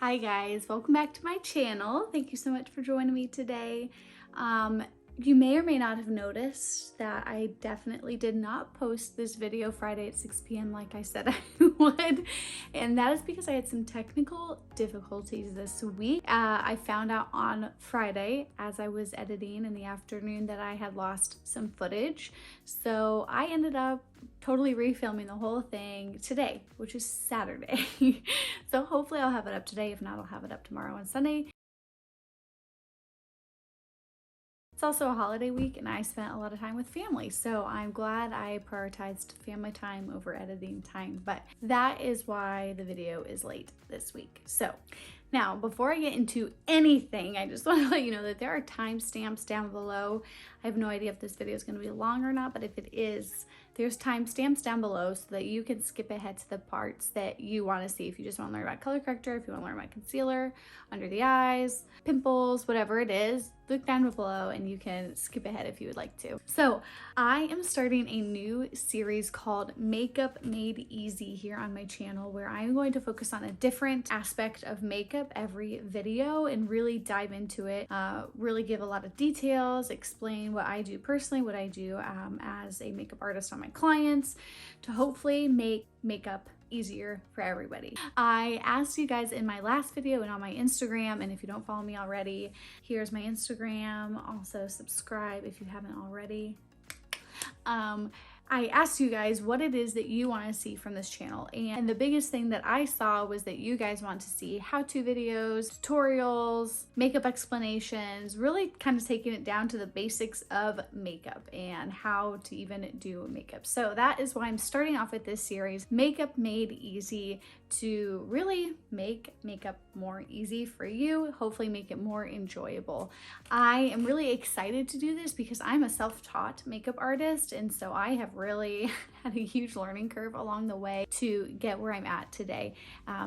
Hi guys, welcome back to my channel. Thank you so much for joining me today. You may or may not have noticed that I definitely did not post this video Friday at 6 p.m. like I said I would, and that is because I had some technical difficulties this week. I found out on Friday as I was editing in the afternoon that I had lost some footage, so I ended up totally refilming the whole thing today, which is Saturday. So hopefully I'll have it up today. If not, I'll have it up tomorrow on Sunday. It's also a holiday week and I spent a lot of time with family, so I'm glad I prioritized family time over editing time, but that is why the video is late this week. So now, before I get into anything, I just want to let you know that there are timestamps down below. I have no idea if this video is going to be long or not, but if it is, there's timestamps down below so that you can skip ahead to the parts that you want to see. If you just want to learn about color corrector, if you want to learn about concealer, under the eyes, pimples, whatever it is, look down below and you can skip ahead if you would like to. So I am starting a new series called Makeup Made Easy here on my channel, where I'm going to focus on a different aspect of makeup every video and really dive into it, really give a lot of details, explain what I do personally, what I do as a makeup artist on my clients, to hopefully make makeup easier for everybody. I asked you guys in my last video and on my Instagram, and if you don't follow me already, here's my Instagram. Also subscribe if you haven't already. I asked you guys what it is that you want to see from this channel, and the biggest thing that I saw was that you guys want to see how-to videos, tutorials, makeup explanations, really kind of taking it down to the basics of makeup and how to even do makeup. So that is why I'm starting off with this series, Makeup Made Easy, to really make makeup more easy for you, hopefully make it more enjoyable. I am really excited to do this because I'm a self-taught makeup artist, and so I have really had a huge learning curve along the way to get where I'm at today.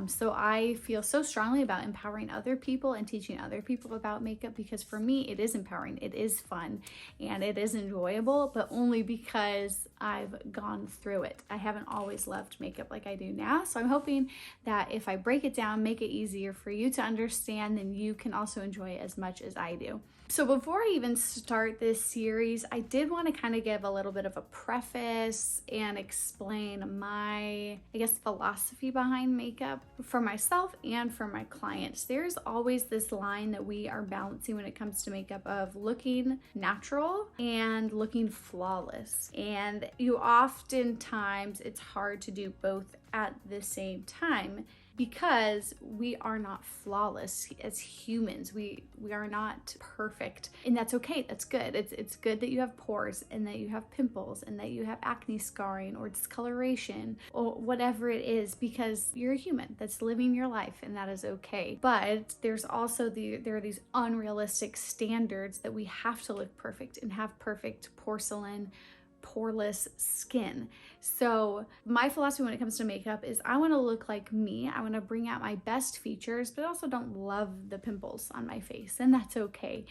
So I feel so strongly about empowering other people and teaching other people about makeup, because for me it is empowering, it is fun, and it is enjoyable, but only because I've gone through it. I haven't always loved makeup like I do now, so I'm hoping that if I break it down, make it easier for you to understand, then you can also enjoy it as much as I do. So before I even start this series, I did want to kind of give a little bit of a preface and explain my, I guess, philosophy behind makeup for myself and for my clients. There's always this line that we are balancing when it comes to makeup of looking natural and looking flawless. And oftentimes it's hard to do both at the same time, because we are not flawless as humans. We are not perfect, and that's okay. That's good. It's good that you have pores and that you have pimples and that you have acne scarring or discoloration or whatever it is, because you're a human that's living your life, and that is okay. But there's also there are these unrealistic standards that we have to look perfect and have perfect porcelain, poreless skin. So my philosophy when it comes to makeup is I want to look like me. I want to bring out my best features, but I also don't love the pimples on my face, and that's okay.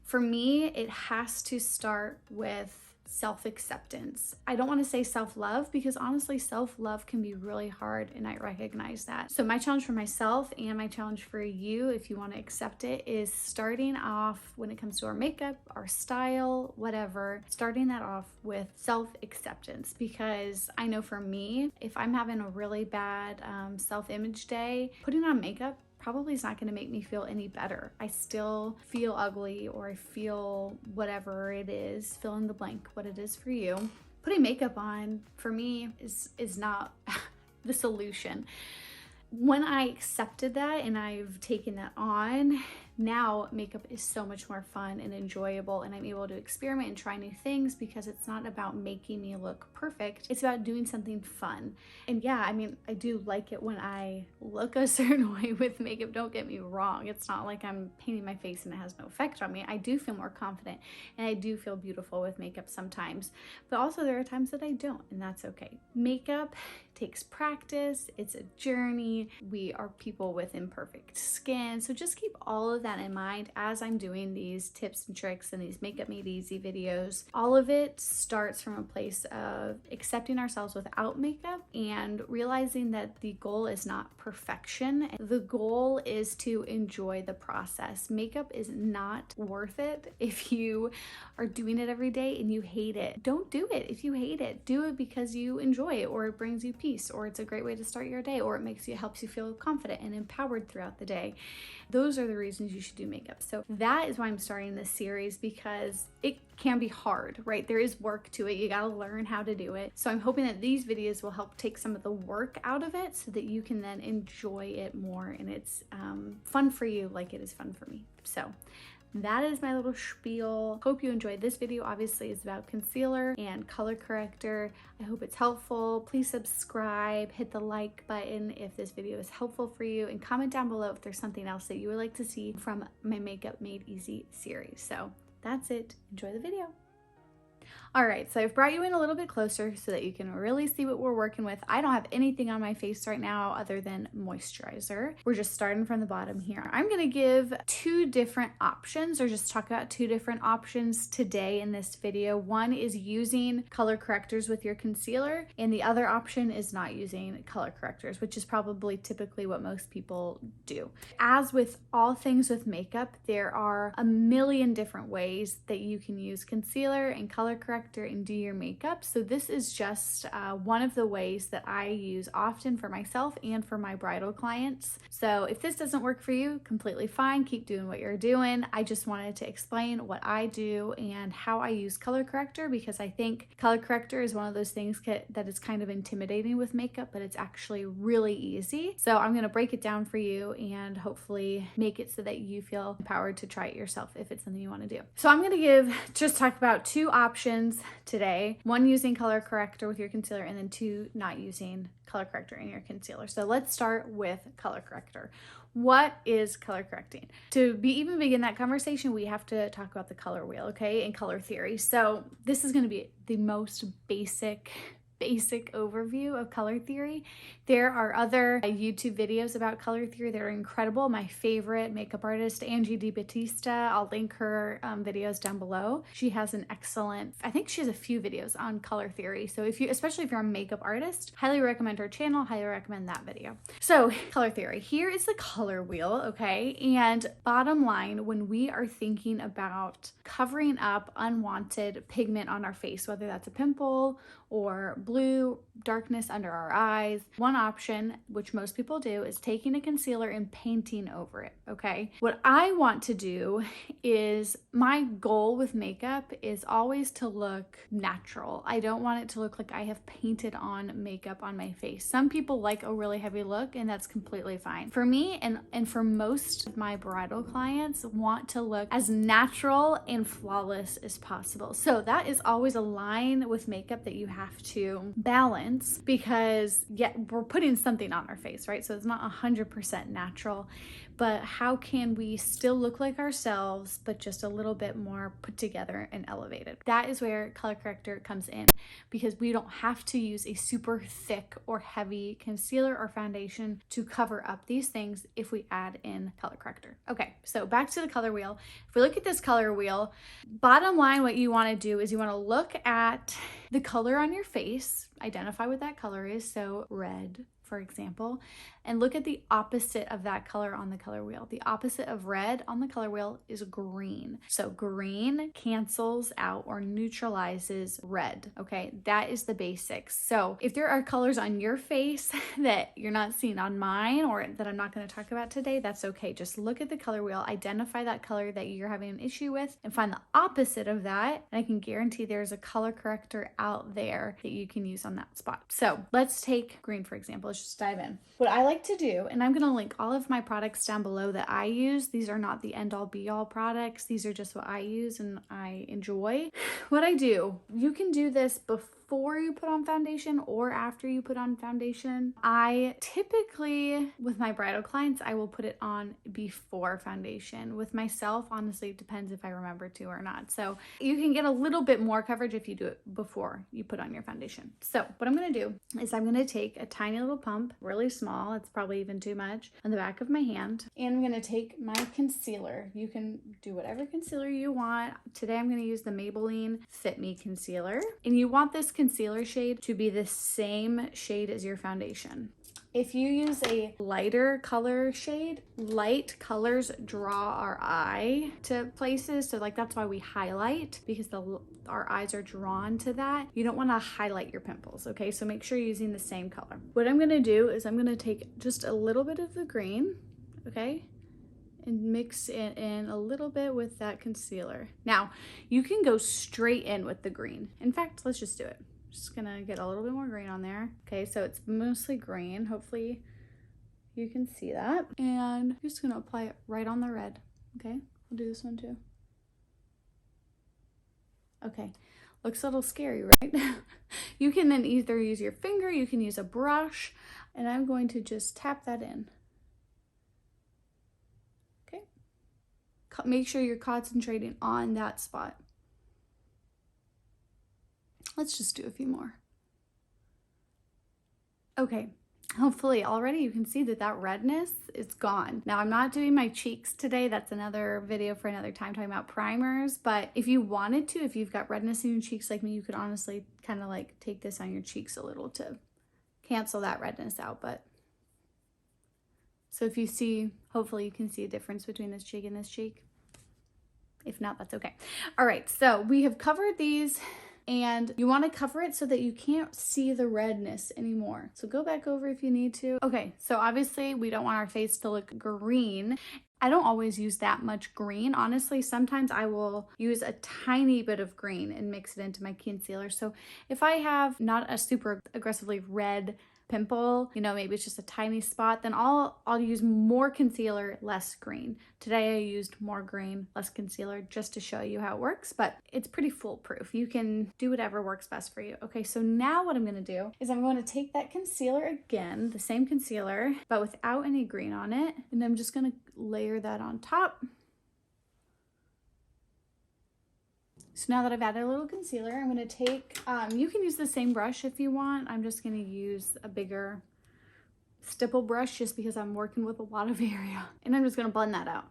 For me, it has to start with self-acceptance. I don't want to say self-love, because honestly, self-love can be really hard, and I recognize that. So my challenge for myself and my challenge for you, if you want to accept it, is starting off when it comes to our makeup, our style, whatever, starting that off with self-acceptance. Because I know for me, if I'm having a really bad self-image day, putting on makeup probably is not going to make me feel any better. I still feel ugly, or I feel whatever it is, fill in the blank, what it is for you. Putting makeup on for me is not the solution. When I accepted that and I've taken that on, now makeup is so much more fun and enjoyable, and I'm able to experiment and try new things, because it's not about making me look perfect. It's about doing something fun. And yeah, I mean, I do like it when I look a certain way with makeup, don't get me wrong. It's not like I'm painting my face and it has no effect on me. I do feel more confident and I do feel beautiful with makeup sometimes, but also there are times that I don't, and that's okay. Makeup takes practice, it's a journey. We are people with imperfect skin, so just keep all of that in mind as I'm doing these tips and tricks and these Makeup Made Easy videos. All of it starts from a place of accepting ourselves without makeup and realizing that the goal is not perfection. The goal is to enjoy the process. Makeup is not worth it if you are doing it every day and you hate it. Don't do it if you hate it. Do it because you enjoy it, or it brings you peace, or it's a great way to start your day, or it helps you feel confident and empowered throughout the day. Those are the reasons you should do makeup. So that is why I'm starting this series, because it can be hard, right? There is work to it. You got to learn how to do it. So I'm hoping that these videos will help take some of the work out of it so that you can then enjoy it more and it's fun for you like it is fun for me. So that is my little spiel. Hope you enjoyed this video. Obviously, it's about concealer and color corrector. I hope it's helpful. Please subscribe, hit the like button if this video is helpful for you, and comment down below if there's something else that you would like to see from my Makeup Made Easy series. So that's it. Enjoy the video. All right, so I've brought you in a little bit closer so that you can really see what we're working with. I don't have anything on my face right now other than moisturizer. We're just starting from the bottom here. I'm gonna give two different options, or just talk about two different options today in this video. One is using color correctors with your concealer, and the other option is not using color correctors, which is probably typically what most people do. As with all things with makeup, there are a million different ways that you can use concealer and color corrector and do your makeup. So this is just one of the ways that I use often for myself and for my bridal clients. So if this doesn't work for you, completely fine. Keep doing what you're doing. I just wanted to explain what I do and how I use color corrector, because I think color corrector is one of those things that is kind of intimidating with makeup, but it's actually really easy. So I'm going to break it down for you and hopefully make it so that you feel empowered to try it yourself if it's something you want to do. So I'm going to just talk about two options today. One, using color corrector with your concealer, and then two, not using color corrector in your concealer. So let's start with color corrector. What is color correcting? To even begin that conversation, we have to talk about the color wheel, okay, and color theory. So this is going to be the most basic overview of color theory. There are other YouTube videos about color theory that are incredible. My favorite makeup artist, Angie DiBattista, I'll link her videos down below. She has an excellent, I think she has a few videos on color theory. So especially if you're a makeup artist, highly recommend her channel, highly recommend that video. So color theory, here is the color wheel, okay? And bottom line, when we are thinking about covering up unwanted pigment on our face, whether that's a pimple or blue, darkness under our eyes, one option, which most people do, is taking a concealer and painting over it, okay? What I want to do is, my goal with makeup is always to look natural. I don't want it to look like I have painted on makeup on my face. Some people like a really heavy look, and that's completely fine. For me and for most of my bridal clients, want to look as natural and flawless as possible. So that is always a line with makeup that you have to balance, because we're putting something on our face, right? So it's not 100% natural, but how can we still look like ourselves, but just a little bit more put together and elevated? That is where color corrector comes in, because we don't have to use a super thick or heavy concealer or foundation to cover up these things if we add in color corrector. Okay, so back to the color wheel. If we look at this color wheel, bottom line, what you want to do is you want to look at the color on your face, identify what that color is, so red, for example, and look at the opposite of that color on the color wheel. The opposite of red on the color wheel is green. So green cancels out or neutralizes red, okay? That is the basics. So if there are colors on your face that you're not seeing on mine, or that I'm not going to talk about today, that's okay. Just look at the color wheel, identify that color that you're having an issue with, and find the opposite of that. And I can guarantee there's a color corrector out there that you can use on that spot. So let's take green, for example. Let's just dive in. What I like to do, and I'm going to link all of my products down below that I use. These are not the end all be all products. These are just what I use and I enjoy. What I do, you can do this before before you put on foundation or after you put on foundation. I typically, with my bridal clients, I will put it on before foundation. With myself, honestly, it depends if I remember to or not. So you can get a little bit more coverage if you do it before you put on your foundation. So what I'm gonna do is I'm gonna take a tiny little pump, really small, it's probably even too much, on the back of my hand, and I'm gonna take my concealer. You can do whatever concealer you want. Today I'm gonna use the Maybelline Fit Me concealer, and you want this concealer shade to be the same shade as your foundation. If you use a lighter color shade, light colors draw our eye to places. So like that's why we highlight, because our eyes are drawn to that. You don't want to highlight your pimples, okay? So make sure you're using the same color. What I'm gonna do is I'm gonna take just a little bit of the green, okay? And mix it in a little bit with that concealer. Now, you can go straight in with the green. In fact, let's just do it. Just gonna get a little bit more green on there. Okay, so it's mostly green. Hopefully you can see that. And I'm just gonna apply it right on the red. Okay, I'll do this one too. Okay, looks a little scary, right? You can then either use your finger, you can use a brush, and I'm going to just tap that in. Okay, make sure you're concentrating on that spot. Let's just do a few more. Okay, hopefully already you can see that that redness is gone. Now I'm not doing my cheeks today. That's another video for another time talking about primers. But if you wanted to, if you've got redness in your cheeks like me, you could honestly kind of like take this on your cheeks a little to cancel that redness out. But so if you see, hopefully you can see a difference between this cheek and this cheek. If not, that's okay. All right, so we have covered these. And you want to cover it so that you can't see the redness anymore. So go back over if you need to. Okay, so obviously we don't want our face to look green. I don't always use that much green. Honestly, sometimes I will use a tiny bit of green and mix it into my concealer. So if I have not a super aggressively red pimple, you know, maybe it's just a tiny spot, then I'll use more concealer, less green. Today I used more green, less concealer, just to show you how it works, but it's pretty foolproof. You can do whatever works best for you. Okay, so now what I'm gonna do is I'm going to take that concealer again, the same concealer, but without any green on it, and I'm just gonna layer that on top. So now that I've added a little concealer, I'm gonna take, you can use the same brush if you want. I'm just gonna use a bigger stipple brush just because I'm working with a lot of area. And I'm just gonna blend that out.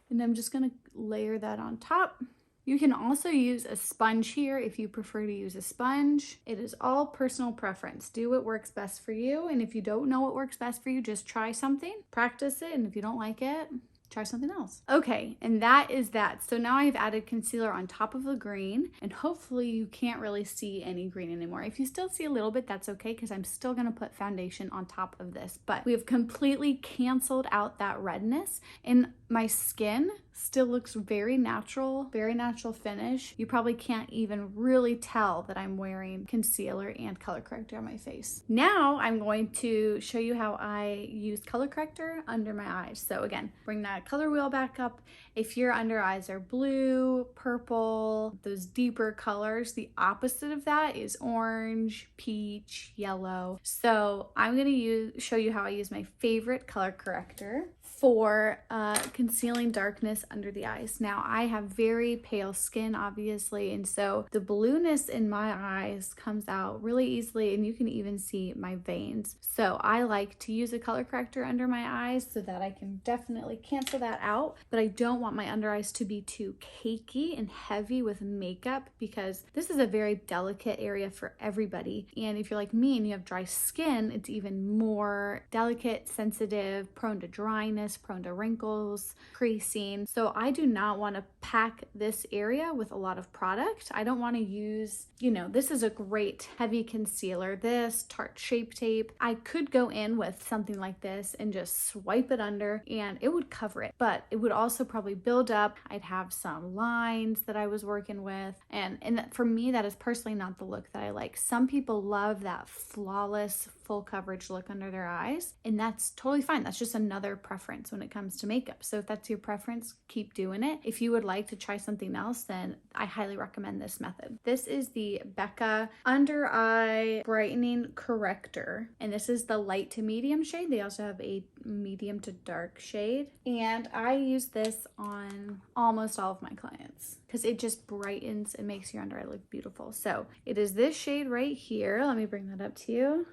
And I'm just gonna layer that on top. You can also use a sponge here if you prefer to use a sponge. It is all personal preference. Do what works best for you. And if you don't know what works best for you, just try something, practice it. And if you don't like it, try something else. Okay, and that is that. So now I've added concealer on top of the green, and hopefully you can't really see any green anymore. If you still see a little bit, that's okay, because I'm still gonna put foundation on top of this. But we have completely canceled out that redness, and my skin still looks very natural finish. You probably can't even really tell that I'm wearing concealer and color corrector on my face. Now I'm going to show you how I use color corrector under my eyes. So again, bring that color wheel back up. If your under eyes are blue, purple, those deeper colors, the opposite of that is orange, peach, yellow. So I'm gonna show you how I use my favorite color corrector for concealing darkness under the eyes. Now I have very pale skin, obviously, and so the blueness in my eyes comes out really easily, and you can even see my veins. So I like to use a color corrector under my eyes so that I can definitely cancel that out, but I don't want my under eyes to be too cakey and heavy with makeup, because this is a very delicate area for everybody. And if you're like me and you have dry skin, it's even more delicate, sensitive, prone to dryness, prone to wrinkles, creasing. So I do not want to pack this area with a lot of product. I don't want to use, you know, this is a great heavy concealer, this Tarte Shape Tape. I could go in with something like this and just swipe it under and it would cover it, but it would also probably build up. I'd have some lines that I was working with, and for me, that is personally not the look that I like. Some people love that flawless, full coverage look under their eyes. And that's totally fine. That's just another preference when it comes to makeup. So if that's your preference, keep doing it. If you would like to try something else, then I highly recommend this method. This is the Becca Under Eye Brightening Corrector. And this is the light to medium shade. They also have a medium to dark shade. And I use this on almost all of my clients because it just brightens and makes your under eye look beautiful. So it is this shade right here. Let me bring that up to you.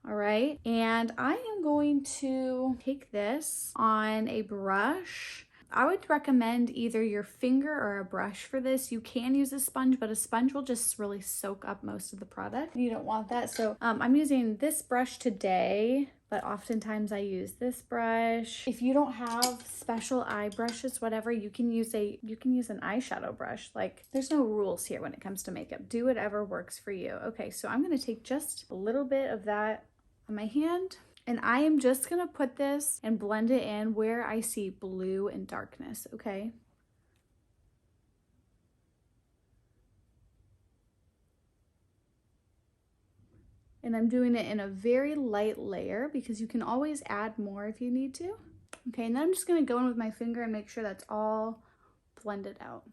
All right. And I am going to take this on a brush. I would recommend either your finger or a brush for this. You can use a sponge, but a sponge will just really soak up most of the product. You don't want that. So I'm using this brush today, but oftentimes I use this brush. If you don't have special eye brushes, whatever, you can use an eyeshadow brush. Like, there's no rules here when it comes to makeup. Do whatever works for you. Okay, so I'm gonna take just a little bit of that on my hand. And I am just gonna put this and blend it in where I see blue and darkness, okay? And I'm doing it in a very light layer because you can always add more if you need to. Okay, and then I'm just gonna go in with my finger and make sure that's all blended out.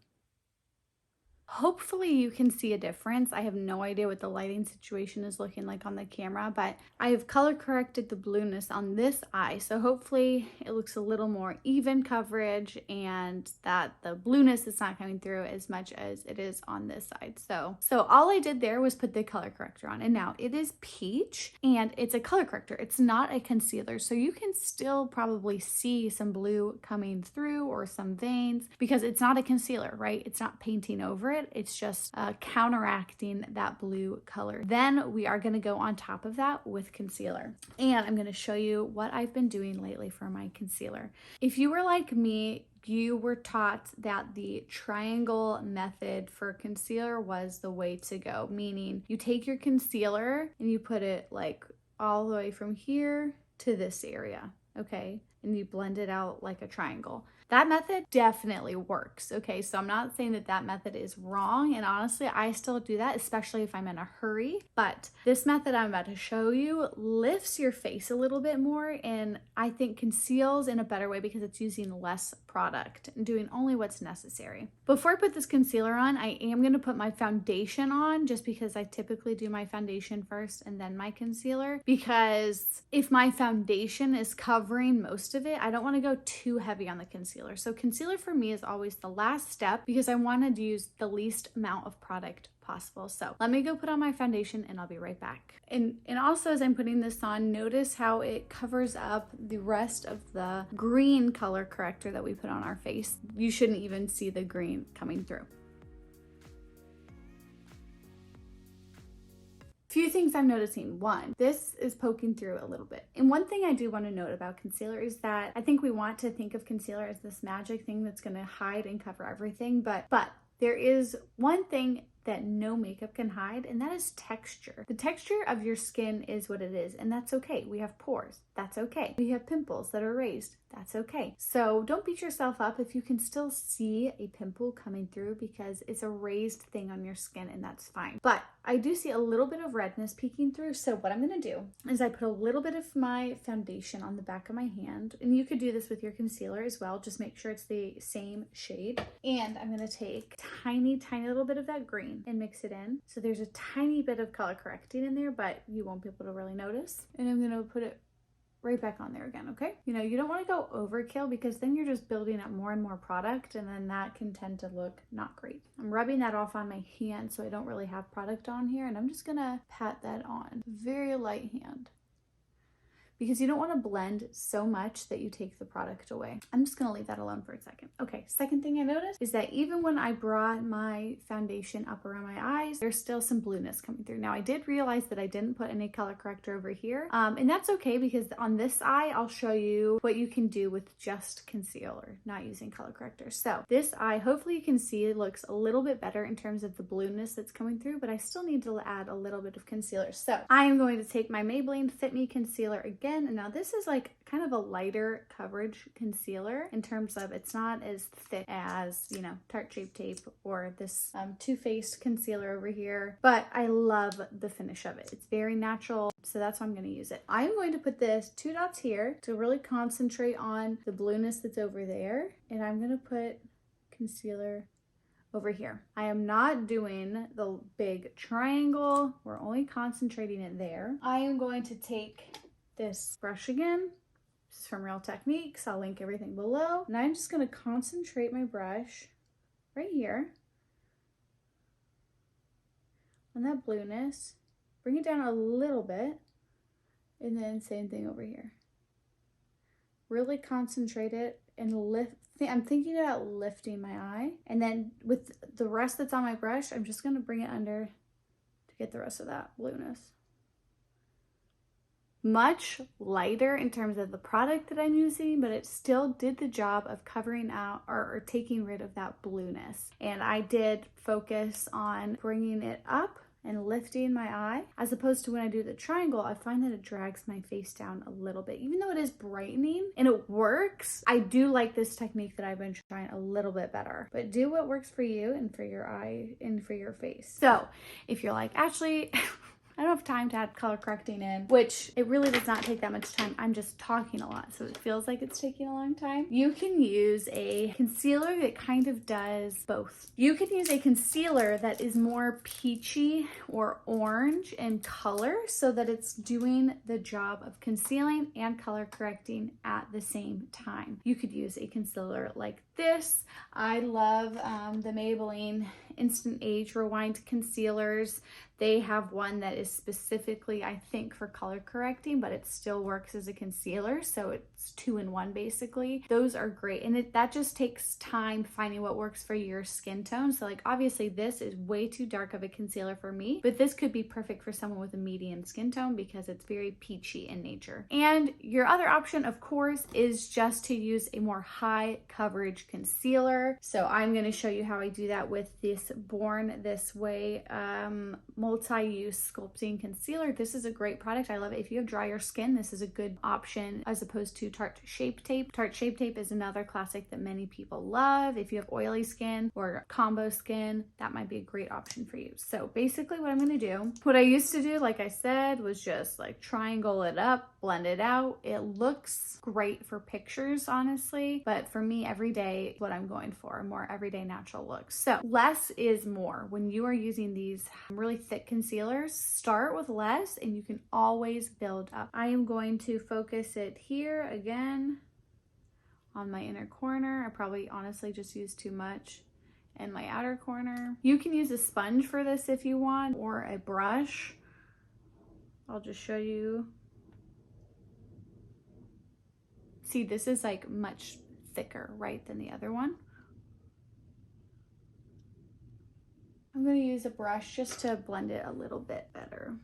Hopefully you can see a difference. I have no idea what the lighting situation is looking like on the camera, but I have color corrected the blueness on this eye. So hopefully it looks a little more even coverage and that the blueness is not coming through as much as it is on this side. So all I did there was put the color corrector on, and now it is peach and it's a color corrector. It's not a concealer. So you can still probably see some blue coming through or some veins because it's not a concealer, right? It's not painting over it. It's just counteracting that blue color. Then we are going to go on top of that with concealer. And I'm going to show you what I've been doing lately for my concealer. If you were like me, you were taught that the triangle method for concealer was the way to go, meaning you take your concealer and you put it like all the way from here to this area, okay? And you blend it out like a triangle. That method definitely works, okay? So I'm not saying that that method is wrong, and honestly, I still do that, especially if I'm in a hurry. But this method I'm about to show you lifts your face a little bit more, and I think conceals in a better way because it's using less product and doing only what's necessary. Before I put this concealer on, I am gonna put my foundation on just because I typically do my foundation first and then my concealer, because if my foundation is covering most of it, I don't wanna go too heavy on the concealer. So concealer for me is always the last step because I want to use the least amount of product possible. So let me go put on my foundation and I'll be right back. And also as I'm putting this on, notice how it covers up the rest of the green color corrector that we put on our face. You shouldn't even see the green coming through. Few things I'm noticing. One, this is poking through a little bit. And one thing I do want to note about concealer is that I think we want to think of concealer as this magic thing that's going to hide and cover everything, but there is one thing that no makeup can hide, and that is texture. The texture of your skin is what it is, and that's okay. We have pores, that's okay. We have pimples that are raised, that's okay. So don't beat yourself up if you can still see a pimple coming through because it's a raised thing on your skin, and that's fine. But I do see a little bit of redness peeking through, so what I'm gonna do is I put a little bit of my foundation on the back of my hand, and you could do this with your concealer as well, just make sure it's the same shade. And I'm gonna take tiny little bit of that green and mix it in. So there's a tiny bit of color correcting in there, but you won't be able to really notice. And I'm gonna put it right back on there again, okay? You know, you don't wanna go overkill because then you're just building up more and more product, and then that can tend to look not great. I'm rubbing that off on my hand so I don't really have product on here, and I'm just gonna pat that on. Very light hand. Because you don't want to blend so much that you take the product away. I'm just going to leave that alone for a second. Okay, second thing I noticed is that even when I brought my foundation up around my eyes, there's still some blueness coming through. Now I did realize that I didn't put any color corrector over here, and that's okay because on this eye, I'll show you what you can do with just concealer, not using color corrector. So this eye, hopefully you can see it looks a little bit better in terms of the blueness that's coming through, but I still need to add a little bit of concealer. So I am going to take my Maybelline Fit Me Concealer again. again. And now this is like kind of a lighter coverage concealer in terms of it's not as thick as, you know, Tarte Shape Tape or this Too Faced concealer over here. But I love the finish of it. It's very natural. So that's why I'm going to use it. I'm going to put this 2 dots here to really concentrate on the blueness that's over there. And I'm going to put concealer over here. I am not doing the big triangle. We're only concentrating it there. I am going to take this brush again. This is from Real Techniques. I'll link everything below. And I'm just going to concentrate my brush right here on that blueness. Bring it down a little bit. And then same thing over here. Really concentrate it and lift. I'm thinking about lifting my eye. And then with the rest that's on my brush, I'm just going to bring it under to get the rest of that blueness. Much lighter in terms of the product that I'm using, but it still did the job of covering out or taking rid of that blueness. And I did focus on bringing it up and lifting my eye, as opposed to when I do the triangle, I find that it drags my face down a little bit. Even though it is brightening and it works, I do like this technique that I've been trying a little bit better. But do what works for you and for your eye and for your face. So if you're like, Ashley, I don't have time to add color correcting in, which it really does not take that much time. I'm just talking a lot, so it feels like it's taking a long time. You can use a concealer that kind of does both. You can use a concealer that is more peachy or orange in color so that it's doing the job of concealing and color correcting at the same time. You could use a concealer like this. I love the Maybelline Instant Age Rewind concealers. They have one that is specifically, I think, for color correcting, but it still works as a concealer. So it's 2-in-1 basically. Those are great. And that just takes time finding what works for your skin tone. So like, obviously this is way too dark of a concealer for me, but this could be perfect for someone with a medium skin tone because it's very peachy in nature. And your other option, of course, is just to use a more high coverage concealer. So I'm going to show you how I do that with this Born This Way multi-use sculpting concealer. This is a great product. I love it. If you have drier skin, this is a good option as opposed to Tarte Shape Tape. Tarte Shape Tape is another classic that many people love. If you have oily skin or combo skin, that might be a great option for you. So basically what I'm going to do, what I used to do, like I said, was just like triangle it up, blend it out. It looks great for pictures, honestly, but for me, every day, what I'm going for, a more everyday natural look. So less is more. When you are using these really thick concealers, start with less and you can always build up. I am going to focus it here again on my inner corner. I probably honestly just used too much in my outer corner. You can use a sponge for this if you want, or a brush. I'll just show you. See, this is like much thicker, right, than the other one. I'm going to use a brush just to blend it a little bit better.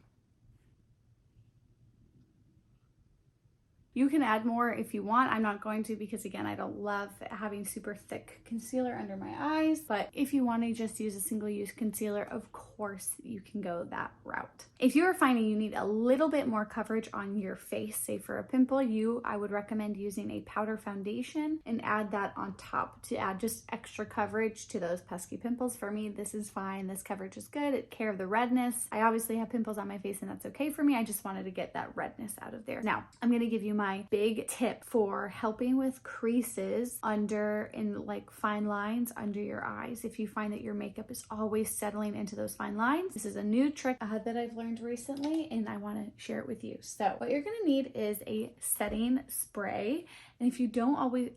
You can add more if you want. I'm not going to because, again, I don't love having super thick concealer under my eyes. But if you want to just use a single-use concealer, of course, you can go that route. If you are finding you need a little bit more coverage on your face, say for a pimple, I would recommend using a powder foundation and add that on top to add just extra coverage to those pesky pimples. For me, this is fine. This coverage is good. It care of the redness. I obviously have pimples on my face and that's okay for me. I just wanted to get that redness out of there. Now, I'm going to give you my big tip for helping with creases in like fine lines under your eyes. If you find that your makeup is always settling into those fine lines, this is a new trick that I've learned recently and I want to share it with you. So what you're going to need is a setting spray. And if you don't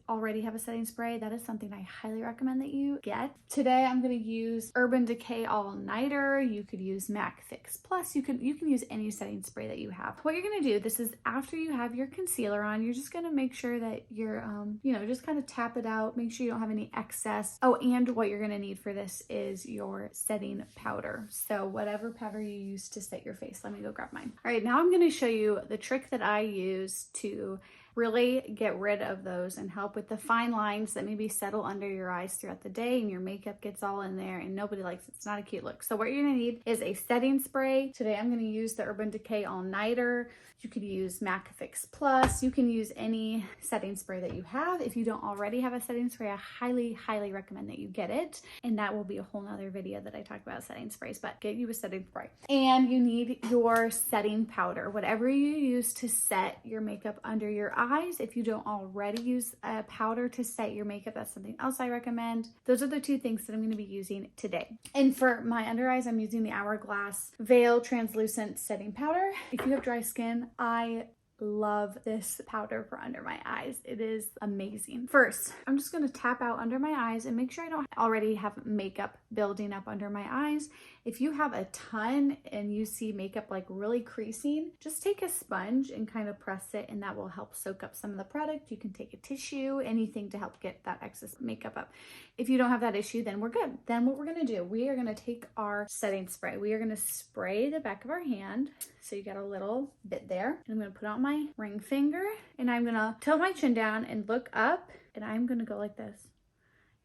already have a setting spray, that is something I highly recommend that you get. Today, I'm going to use Urban Decay All Nighter. You could use MAC Fix Plus. You can use any setting spray that you have. What you're going to do, this is after you have your concealer on, you're just going to make sure that you're, just kind of tap it out. Make sure you don't have any excess. Oh, and what you're going to need for this is your setting powder. So whatever powder you use to set your face. Let me go grab mine. All right, now I'm going to show you the trick that I use to really get rid of those and help with the fine lines that maybe settle under your eyes throughout the day and your makeup gets all in there and nobody likes it. It's not a cute look. So what you're gonna need is a setting spray. Today I'm gonna use the Urban Decay All Nighter. You could use MAC Fix Plus. You can use any setting spray that you have. If you don't already have a setting spray, I highly recommend that you get it. And that will be a whole nother video that I talk about setting sprays, but get you a setting spray. And you need your setting powder, whatever you use to set your makeup under your eyes. If you don't already use a powder to set your makeup, that's something else I recommend. Those are the two things that I'm going to be using today. And for my under eyes, I'm using the Hourglass Veil Translucent Setting Powder. If you have dry skin, I love this powder for under my eyes. It is amazing. First, I'm just going to tap out under my eyes and make sure I don't already have makeup building up under my eyes. If you have a ton and you see makeup like really creasing, just take a sponge and kind of press it and that will help soak up some of the product. You can take a tissue, anything to help get that excess makeup up. If you don't have that issue, then we're good. Then what we're going to do, we are going to take our setting spray. We are going to spray the back of our hand. So you got a little bit there. And I'm going to put on my ring finger and I'm going to tilt my chin down and look up and I'm going to go like this.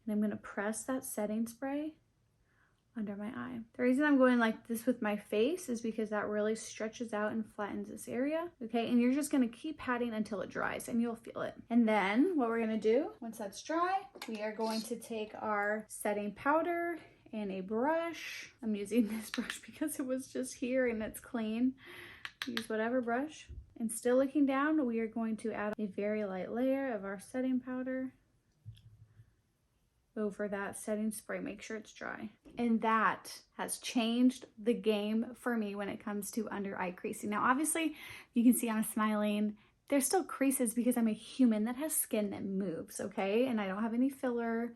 And I'm going to press that setting spray under my eye. The reason I'm going like this with my face is because that really stretches out and flattens this area. Okay, and you're just going to keep patting until it dries and you'll feel it. And then what we're going to do, once that's dry, we are going to take our setting powder and a brush. I'm using this brush because it was just here and it's clean. Use whatever brush. And still looking down, we are going to add a very light layer of our setting powder over that setting spray. Make sure it's dry. And that has changed the game for me when it comes to under eye creasing. Now, obviously, you can see I'm smiling. There's still creases because I'm a human that has skin that moves, okay? And I don't have any filler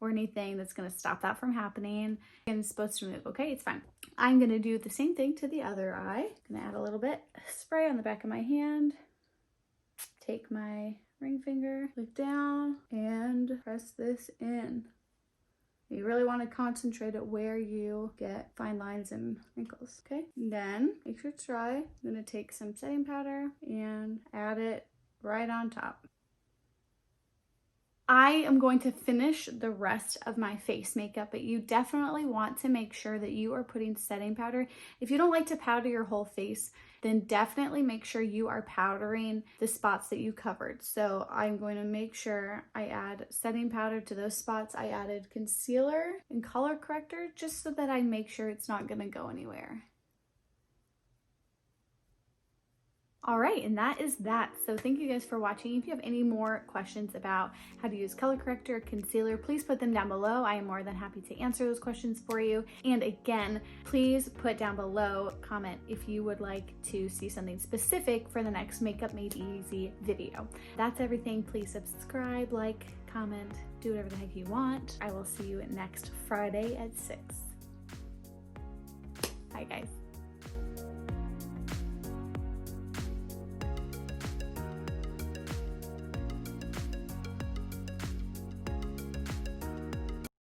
or anything that's going to stop that from happening. And it's supposed to move, okay? It's fine. I'm going to do the same thing to the other eye. I'm going to add a little bit of spray on the back of my hand. Take my ring finger, look down, and press this in. You really want to concentrate at where you get fine lines and wrinkles, okay? And then, make sure it's dry. I'm going to take some setting powder and add it right on top. I am going to finish the rest of my face makeup, but you definitely want to make sure that you are putting setting powder. If you don't like to powder your whole face, then definitely make sure you are powdering the spots that you covered. So I'm going to make sure I add setting powder to those spots. I added concealer and color corrector just so that I make sure it's not going to go anywhere. All right, and that is that. So thank you guys for watching. If you have any more questions about how to use color corrector or concealer, please put them down below. I am more than happy to answer those questions for you. And again, please put down below, comment if you would like to see something specific for the next Makeup Made Easy video. That's everything. Please subscribe, like, comment, do whatever the heck you want. I will see you next Friday at 6. Bye, guys.